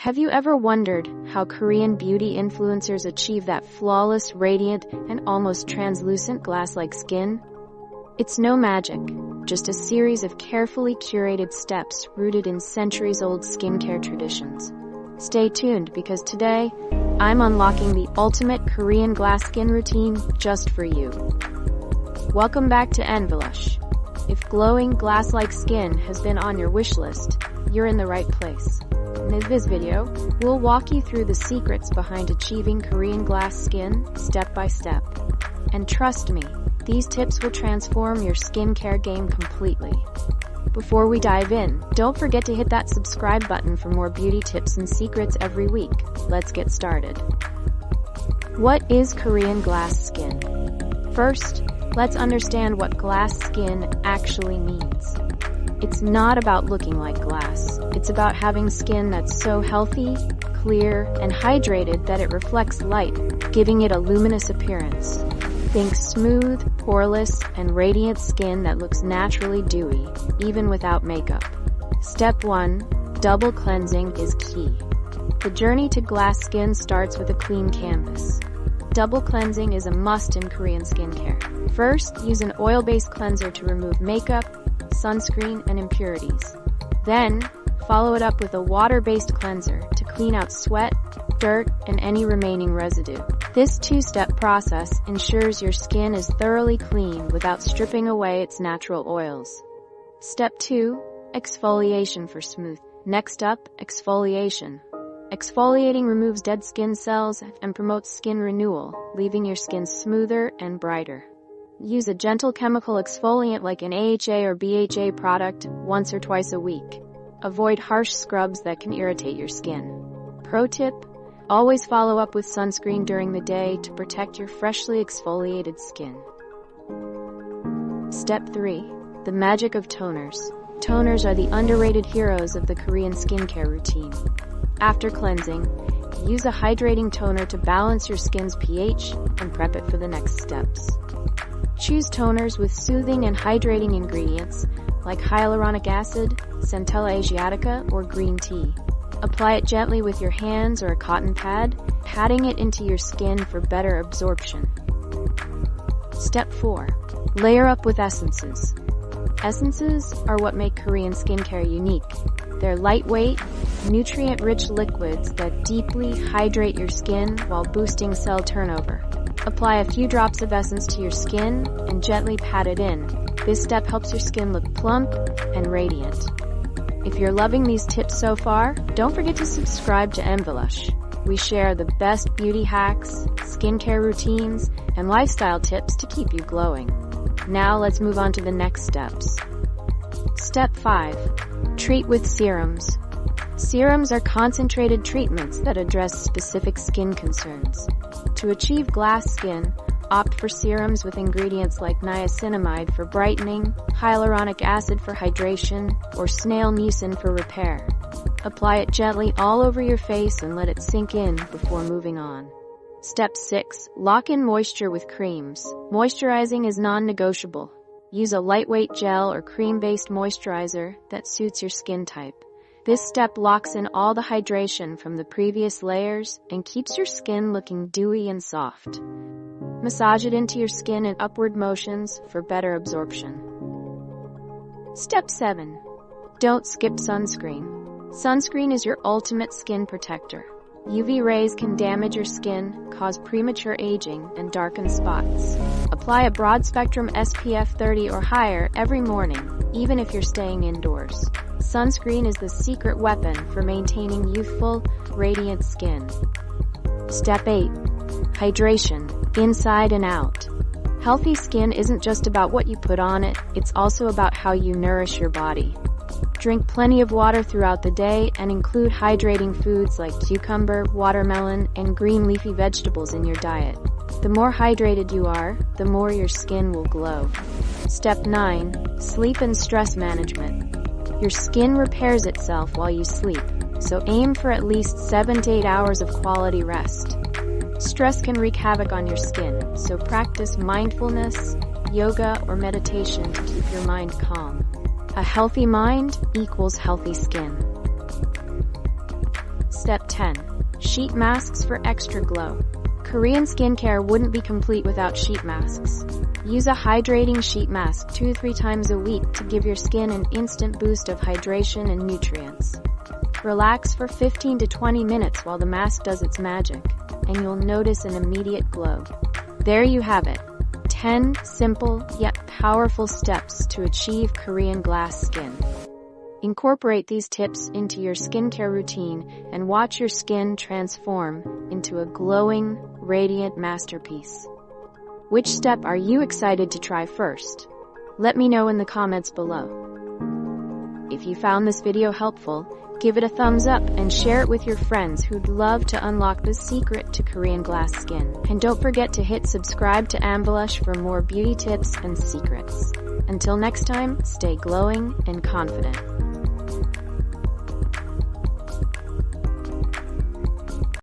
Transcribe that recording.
Have you ever wondered how Korean beauty influencers achieve that flawless, radiant, and almost translucent glass-like skin? It's no magic, just a series of carefully curated steps rooted in centuries-old skincare traditions. Stay tuned because today, I'm unlocking the ultimate Korean glass skin routine just for you. Welcome back to envilush. If glowing, glass-like skin has been on your wish list, you're in the right place. In this video, we'll walk you through the secrets behind achieving Korean glass skin step by step. And trust me, these tips will transform your skincare game completely. Before we dive in, don't forget to hit that subscribe button for more beauty tips and secrets every week. Let's get started. What is Korean glass skin? First, let's understand what glass skin actually means. It's not about looking like glass. It's about having skin that's so healthy, clear, and hydrated that it reflects light, giving it a luminous appearance. Think smooth, poreless, and radiant skin that looks naturally dewy, even without makeup. Step 1. Double cleansing is key. The journey to glass skin starts with a clean canvas. Double cleansing is a must in Korean skincare. First, use an oil-based cleanser to remove makeup, sunscreen, and impurities. Then, follow it up with a water-based cleanser to clean out sweat, dirt, and any remaining residue. This two-step process ensures your skin is thoroughly clean without stripping away its natural oils. Step 2. Exfoliation for smooth. Next up, exfoliation. Exfoliating removes dead skin cells and promotes skin renewal, leaving your skin smoother and brighter. Use a gentle chemical exfoliant like an AHA or BHA product once or twice a week. Avoid harsh scrubs that can irritate your skin. Pro tip: always follow up with sunscreen during the day to protect your freshly exfoliated skin. Step 3. The magic of toners. Toners are the underrated heroes of the Korean skincare routine. After cleansing, use a hydrating toner to balance your skin's pH and prep it for the next steps. Choose toners with soothing and hydrating ingredients like hyaluronic acid, centella asiatica, or green tea. Apply it gently with your hands or a cotton pad, patting it into your skin for better absorption. Step 4. Layer up with essences. Essences are what make Korean skincare unique. They're lightweight, nutrient-rich liquids that deeply hydrate your skin while boosting cell turnover. Apply a few drops of essence to your skin and gently pat it in. This step helps your skin look plump and radiant. If you're loving these tips so far, don't forget to subscribe to envilush. We share the best beauty hacks, skincare routines, and lifestyle tips to keep you glowing. Now let's move on to the next steps. Step 5. Treat with serums. Serums are concentrated treatments that address specific skin concerns. To achieve glass skin, opt for serums with ingredients like niacinamide for brightening, hyaluronic acid for hydration, or snail mucin for repair. Apply it gently all over your face and let it sink in before moving on. Step 6. Lock in moisture with creams. Moisturizing is non-negotiable. Use a lightweight gel or cream-based moisturizer that suits your skin type. This step locks in all the hydration from the previous layers and keeps your skin looking dewy and soft. Massage it into your skin in upward motions for better absorption. Step 7. Don't skip sunscreen. Sunscreen is your ultimate skin protector. UV rays can damage your skin, cause premature aging, and darken spots. Apply a broad-spectrum SPF 30 or higher every morning, even if you're staying indoors. Sunscreen is the secret weapon for maintaining youthful, radiant skin. Step 8. Hydration, inside and out. Healthy skin isn't just about what you put on it, it's also about how you nourish your body. Drink plenty of water throughout the day and include hydrating foods like cucumber, watermelon, and green leafy vegetables in your diet. The more hydrated you are, the more your skin will glow. Step 9. Sleep and stress management. Your skin repairs itself while you sleep, so aim for at least 7 to 8 hours of quality rest. Stress can wreak havoc on your skin, so practice mindfulness, yoga, or meditation to keep your mind calm. A healthy mind equals healthy skin. Step 10. Sheet masks for extra glow. Korean skincare wouldn't be complete without sheet masks. Use a hydrating sheet mask 2-3 times a week to give your skin an instant boost of hydration and nutrients. Relax for 15 to 20 minutes while the mask does its magic, and you'll notice an immediate glow. There you have it. 10 simple yet powerful steps to achieve Korean glass skin. Incorporate these tips into your skincare routine and watch your skin transform into a glowing, radiant masterpiece. Which step are you excited to try first? Let me know in the comments below. If you found this video helpful, give it a thumbs up and share it with your friends who'd love to unlock the secret to Korean glass skin. And don't forget to hit subscribe to envilush for more beauty tips and secrets. Until next time, stay glowing and confident.